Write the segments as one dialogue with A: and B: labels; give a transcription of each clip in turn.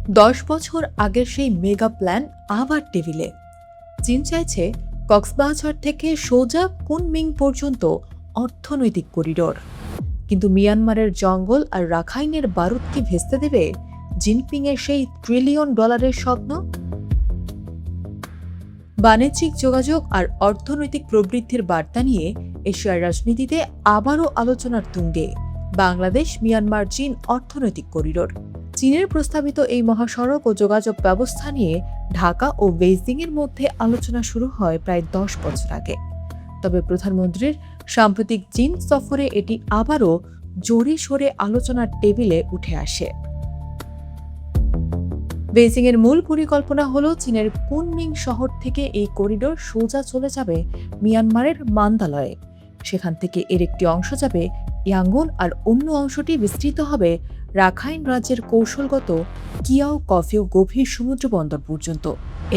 A: 10 বছর আগের সেই মেগা প্ল্যান আবার টেবিলে। চীন চাইছে কক্সবাজার থেকে সোজা কুনমিং পর্যন্ত অর্থনৈতিক করিডোর। কিন্তু মিয়ানমারের জঙ্গল আর রাখাইনের বারুদ কি ভেস্তে দেবে জিনপিংয়ের সেই $1 ট্রিলিয়ন স্বপ্ন? বাণিজ্যিক যোগাযোগ আর অর্থনৈতিক প্রবৃদ্ধির বার্তা নিয়ে এশিয়ার রাজনীতিতে আবারও আলোচনার তুঙ্গে বাংলাদেশ মিয়ানমার চীন অর্থনৈতিক করিডোর। চীনের প্রস্তাবিত এই মহাসড়ক ও যোগাযোগ ব্যবস্থা নিয়ে ঢাকা ও বেইজিংয়ের মধ্যে আলোচনা শুরু হয় প্রায় 10 বছর আগে। তবে প্রধানমন্ত্রীর সাম্প্রতিক চীন সফরে এটি আবারও জোরে সোরে আলোচনার টেবিলে উঠে আসে। বেইজিংয়ের মূল পরিকল্পনা হলো চীনের কুনমিং শহর থেকে এই করিডোর সোজা চলে যাবে মিয়ানমারের মান্দালয়ে। সেখান থেকে এর একটি অংশ যাবে ইয়াঙ্গুন আর অন্য অংশটি বিস্তৃত হবে রাখাইন রাজ্যের কৌশলগত কিয়াও কফিও গভীর সমুদ্র বন্দর পর্যন্ত।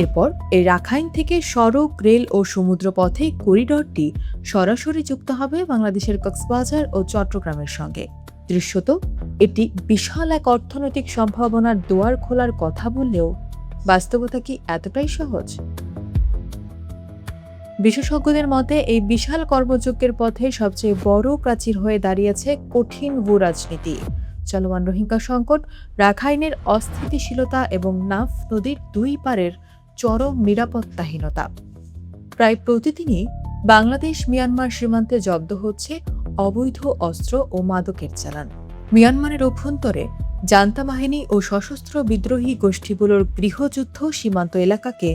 A: এরপর এই রাখাইন থেকে সড়ক, রেল ও সমুদ্র পথে করিডোরটি সরাসরি যুক্ত হবে বাংলাদেশের কক্সবাজার ও চট্টগ্রামের সঙ্গে। দৃশ্যত এটি বিশাল এক অর্থনৈতিক সম্ভাবনার দুয়ার খোলার কথা বললেও বাস্তবতা কি এতটাই সহজ? বিশেষজ্ঞদের মতে এই বিশাল কর্মযজ্ঞের পথে সবচেয়ে বড় প্রাচীর হয়ে দাঁড়িয়েছে কঠিন ভূ রাজনীতি, চলমান রোহিঙ্গা সংকট, রাখাইনের অস্থিতিশীলতা এবং নাফ নদীর দুই পারের চরম নিরাপত্তাহীনতা। প্রায় প্রতিদিনই বাংলাদেশ মিয়ানমার সীমান্তে জব্দ হচ্ছে অবৈধ অস্ত্র ও মাদকের চালান। মিয়ানমারের অভ্যন্তরে জান্তা বাহিনী ও সশস্ত্র বিদ্রোহী গোষ্ঠীগুলোর গৃহযুদ্ধ সীমান্ত এলাকাকে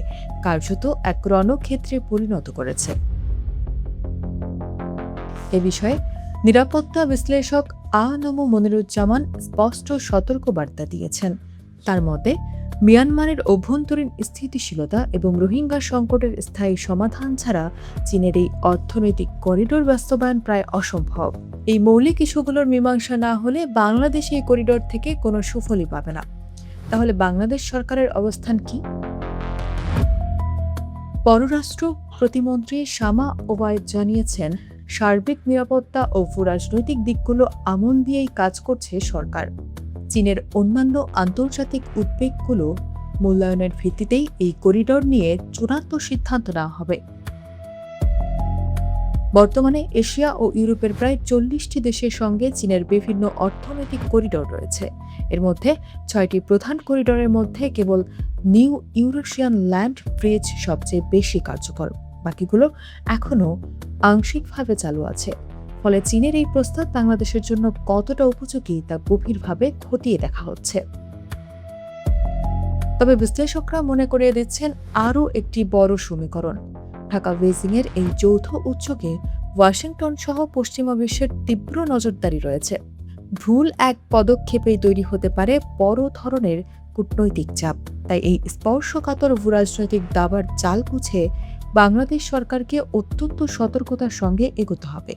A: কার্যত এক রণক্ষেত্রে পরিণত করেছে। এ বিষয়ে নিরাপত্তা বিশ্লেষক আ.ন.ম মনিরুজ্জামান স্পষ্ট সতর্কবার্তা দিয়েছেন। তার মতে, মিয়ানমারের অভ্যন্তরীণ স্থিতিশীলতা এবং রোহিঙ্গা সংকটের স্থায়ী সমাধান ছাড়া চীনের এই অর্থনৈতিক করিডোর বাস্তবায়ন প্রায় অসম্ভব। এই মৌলিক ইস্যুগুলোর মীমাংসা না হলে বাংলাদেশ এই করিডোর থেকে কোনো সুফলই পাবে না। তাহলে বাংলাদেশ সরকারের অবস্থান কি? পররাষ্ট্র প্রতিমন্ত্রী শামা ওবায়দ জানিয়েছেন, সার্বিক নিরাপত্তা ও ভূরাজনৈতিক দিকগুলো আমল দিয়েই কাজ করছে সরকার। চীনের অন্যান্য আন্তর্জাতিক উদ্বেগগুলো মূল্যায়নের ভিত্তিতেই এই করিডোর নিয়ে চূড়ান্ত সিদ্ধান্ত নেওয়া হবে। বর্তমানে এশিয়া ও ইউরোপের প্রায় 40টি দেশের সঙ্গে চীনের বিভিন্ন অর্থনৈতিক করিডোর রয়েছে। এর মধ্যে 6টি প্রধান করিডোরের মধ্যে কেবল নিউ ইউরেশিয়ান ল্যান্ড ব্রিজ সবচেয়ে বেশি কার্যকর, বাকিগুলো এখনও আংশিকভাবে চালু আছে। ফলে চীনের এই প্রস্তাব বাংলাদেশের জন্য কতটা উপযোগী তা গভীরভাবে খতিয়ে দেখা হচ্ছে। তবে বিশ্লেষকরা মনে করিয়ে দিচ্ছেন আরও একটি বড় সমীকরণ। ঢাকা বেইজিংয়ের এই যৌথ উদ্যোগে ওয়াশিংটন সহ পশ্চিমা বিশ্বের তীব্র নজরদারি রয়েছে। ভুল এক পদক্ষেপেই তৈরি হতে পারে বড় ধরনের কূটনৈতিক চাপ। তাই এই স্পর্শকাতর ভূরাজনৈতিক দাবার জাল বুঝে বাংলাদেশ সরকারকে অত্যন্ত সতর্কতার সঙ্গে এগোতে হবে।